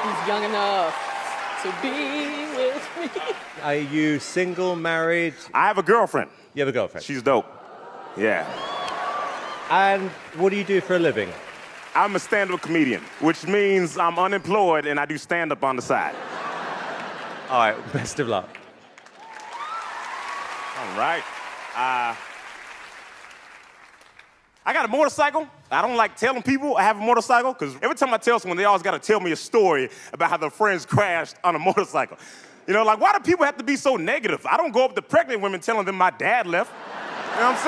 He's young enough to be with me. Are you single, married? I have a girlfriend. You have a girlfriend? She's dope. Yeah. And what do you do for a living? I'm a stand-up comedian, which means I'm unemployed and I do stand-up on the side. All right, best of luck. All right. I got a motorcycle. I don't like telling people I have a motorcycle because every time I tell someone, they always got to tell me a story about how their friends crashed on a motorcycle. You know, like, why do people have to be so negative? I don't go up to pregnant women telling them my dad left. You know what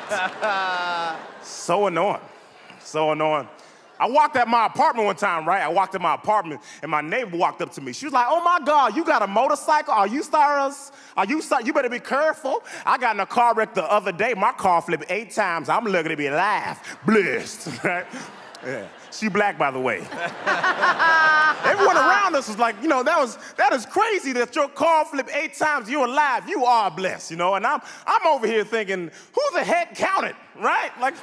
I'm saying? So annoying. So annoying. I walked at my apartment one time, right? I walked at my apartment, and my neighbor walked up to me. She was like, "Oh my God, you got a motorcycle? Are you serious? You better be careful." I got in a car wreck the other day. My car flipped 8 times. I'm lucky to be alive. Blessed, right? Yeah. She black, by the way. Everyone around us was like, you know, that is crazy that your car flipped 8 times. You're alive. You are blessed, you know. And I'm over here thinking, who the heck counted, right? Like.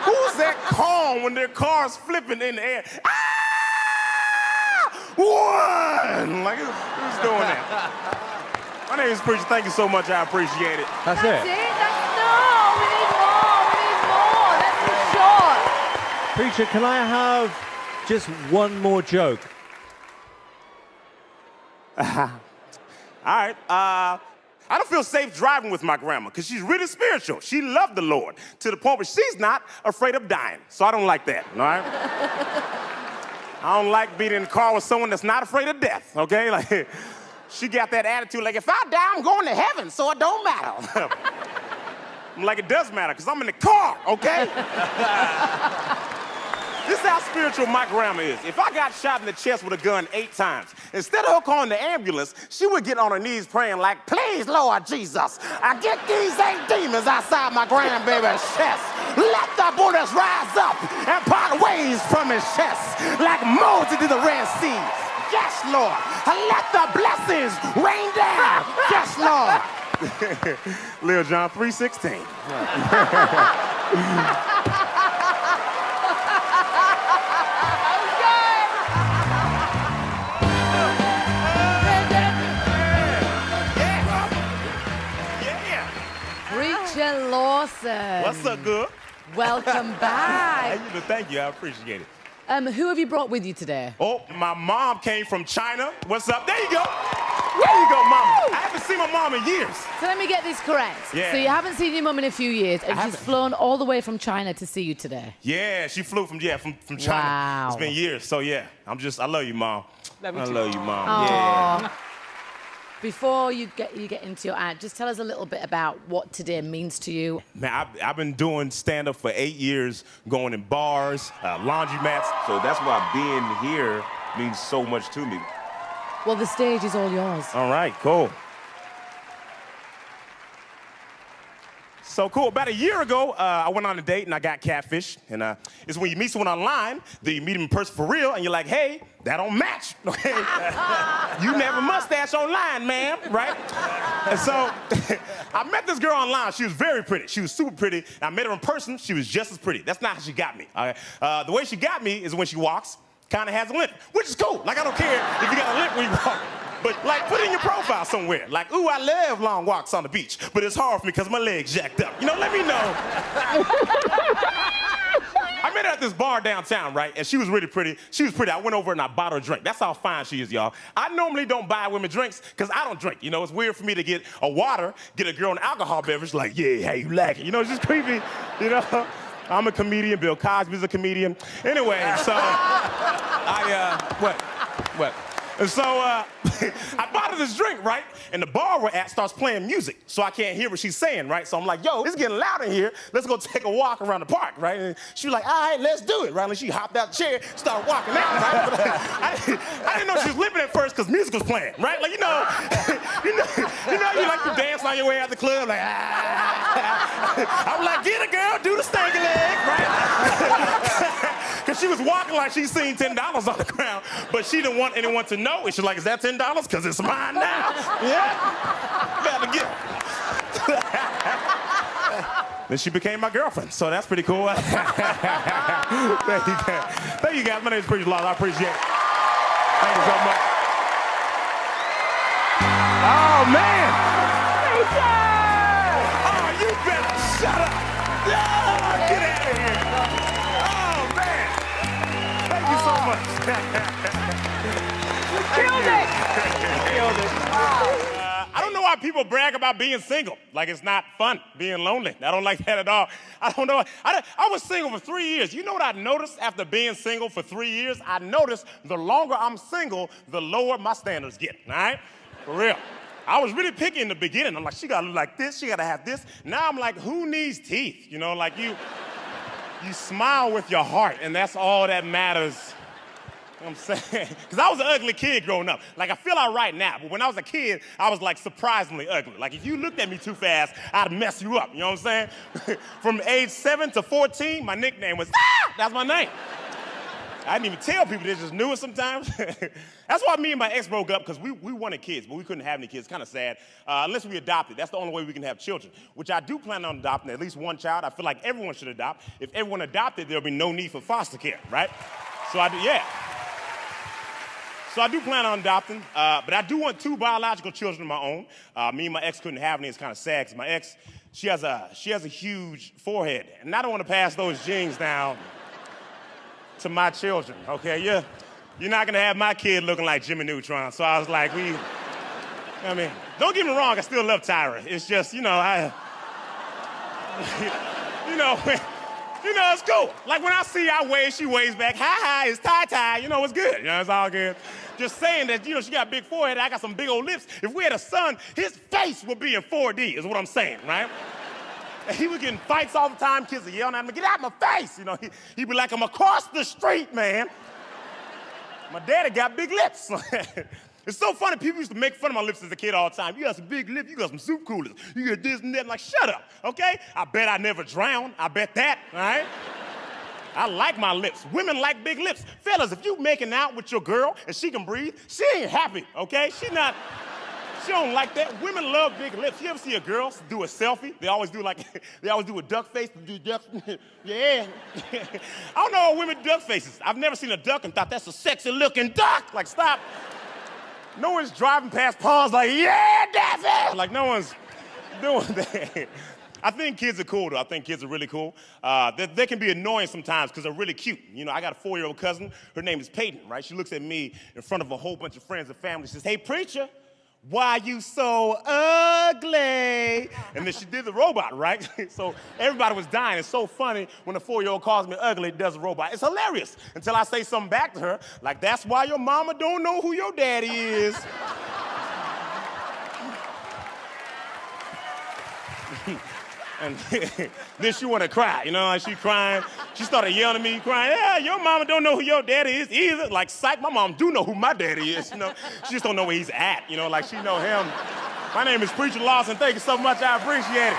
Who's that calm when their car's flipping in the air? Ah! One! Like, who's doing that? My name is Preacher. Thank you so much. I appreciate it. That's That's it. it? No, we need more. We need more. That's too short. Preacher, can I have just one more joke? All right. I don't feel safe driving with my grandma because she's really spiritual. She loved the Lord to the point where she's not afraid of dying. So I don't like that, all right? I don't like being in the car with someone that's not afraid of death, okay? Like, she got that attitude like, if I die, I'm going to heaven, so it don't matter. I'm like, it does matter because I'm in the car, okay? This is how spiritual my grandma is. If I got shot in the chest with a gun 8 times, instead of her calling the ambulance, she would get on her knees praying like, please, Lord Jesus, I get these 8 demons outside my grandbaby's chest. Let the bullets rise up and part ways from his chest like Moses did the Red Sea. Yes, Lord. Let the blessings rain down. Yes, Lord. Lil John 3:16. Preacher Lawson. What's up, good? Welcome back. Thank you. I appreciate it. Who have you brought with you today? Oh, my mom came from China. What's up? There you go. There you go, mama. I haven't seen my mom in years. So let me get this correct. Yeah. So you haven't seen your mum in a few years, and she's haven't. flown all the way from China to see you today. Yeah, she flew from China. Wow. It's been years, so yeah. I love you, Mom. Love you I too. love you, Mom. Aw. Yeah. Before you get into your ad, just tell us a little bit about what today means to you. Man, I've been doing stand-up for 8 years, going in bars, laundromats. So that's why being here means so much to me. Well, the stage is all yours. All right, cool. So cool. About a year ago, I went on a date and I got catfish. And it's when you meet someone online, then you meet them in person for real, and you're like, hey, that don't match, okay? You never mustache online, ma'am, right? And so I met this girl online. She was very pretty. She was super pretty. And I met her in person. She was just as pretty. That's not how she got me. All right? The way she got me is when she walks, kind of has a limp, which is cool. Like, I don't care if you got a limp when you walk. But, like, put it in your profile somewhere. Like, ooh, I love long walks on the beach, but it's hard for me because my legs jacked up. You know, let me know. I met her at this bar downtown, right? And she was really pretty. She was pretty. I went over and I bought her a drink. That's how fine she is, y'all. I normally don't buy women drinks because I don't drink. You know, it's weird for me to get a water, get a girl an alcohol beverage, like, yeah, how you like it? You know, it's just creepy, you know? I'm a comedian. Bill Cosby's a comedian. Anyway, so what? And so I bought her this drink, right? And the bar we're at starts playing music, so I can't hear what she's saying, right? So I'm like, yo, it's getting loud in here. Let's go take a walk around the park, right? And she was like, all right, let's do it, right? And she hopped out the chair, started walking out, right? But I didn't know she was limping at first because music was playing, right? Like, you know, you like to dance on your way out the club, like, I'm like, get it, girl, do the stanky leg, right? Because she was walking like she's seen $10 on the ground, but she didn't want anyone to know. And she's like, is that $10? Because it's mine now. Yeah? Better get. Then she became my girlfriend, so that's pretty cool. Thank you guys. My name is Preacher Lawson. I appreciate it. Thank you so much. Oh, man. Oh, you better shut up. Yeah, get out of here. Oh, man. Thank you so much. Killed it. I don't know why people brag about being single. Like it's not fun being lonely. I don't like that at all. I don't know. I was single for 3 years. You know what I noticed after being single for 3 years? I noticed the longer I'm single, the lower my standards get, all right? For real. I was really picky in the beginning. I'm like, she gotta look like this, she gotta have this. Now I'm like, who needs teeth? You know, like you smile with your heart, and that's all that matters. You know what I'm saying? Because I was an ugly kid growing up. Like, I feel all right now, but when I was a kid, I was, like, surprisingly ugly. Like, if you looked at me too fast, I'd mess you up, you know what I'm saying? From age 7 to 14, my nickname was, ah! That's my name. I didn't even tell people, they just knew it sometimes. That's why me and my ex broke up, because we wanted kids, but we couldn't have any kids. Kind of sad. Unless we adopted. That's the only way we can have children, which I do plan on adopting at least one child. I feel like everyone should adopt. If everyone adopted, there'll be no need for foster care, right? So I do, yeah. So I do plan on adopting, but I do want 2 biological children of my own. Me and my ex couldn't have any. It's kind of sad, because my ex, she has a huge forehead, and I don't want to pass those genes down to my children, okay? You're not gonna have my kid looking like Jimmy Neutron. So I was like, I mean, don't get me wrong, I still love Tyra. It's just, you know, it's cool. Like when I see I wave, she waves back, hi, it's Ty, you know, it's good. You know, it's all good. Just saying that, you know, she got a big forehead, I got some big old lips. If we had a son, his face would be in 4D, is what I'm saying, right? He was getting fights all the time, kids are yelling at him, get out of my face, you know. He'd be like, I'm across the street, man. My daddy got big lips. It's so funny, people used to make fun of my lips as a kid all the time. You got some big lips, you got some soup coolers, you got this and that. I'm like, shut up, okay? I bet I never drown, I bet that, all right? I like my lips. Women like big lips. Fellas, if you making out with your girl and she can breathe, she ain't happy, okay? She don't like that. Women love big lips. You ever see a girl do a selfie? They always do a duck face. Yeah. I don't know what women duck faces. I've never seen a duck and thought that's a sexy looking duck. Like, stop. No one's driving past ponds like, yeah, Daffy. Like, no one's doing that. I think kids are cool, though. I think kids are really cool. They can be annoying sometimes because they're really cute. You know, I got a 4-year-old cousin. Her name is Peyton, right? She looks at me in front of a whole bunch of friends and family. She says, hey, preacher, why you so ugly? And then she did the robot, right? So everybody was dying. It's so funny when a 4-year-old calls me ugly, does a robot. It's hilarious until I say something back to her, like, that's why your mama don't know who your daddy is. And then she wanna cry, you know, and she crying. She started yelling at me, crying, yeah, your mama don't know who your daddy is either. Like, psych, my mom do know who my daddy is, you know. She just don't know where he's at, you know, like she know him. My name is Preacher Lawson. Thank you so much, I appreciate it.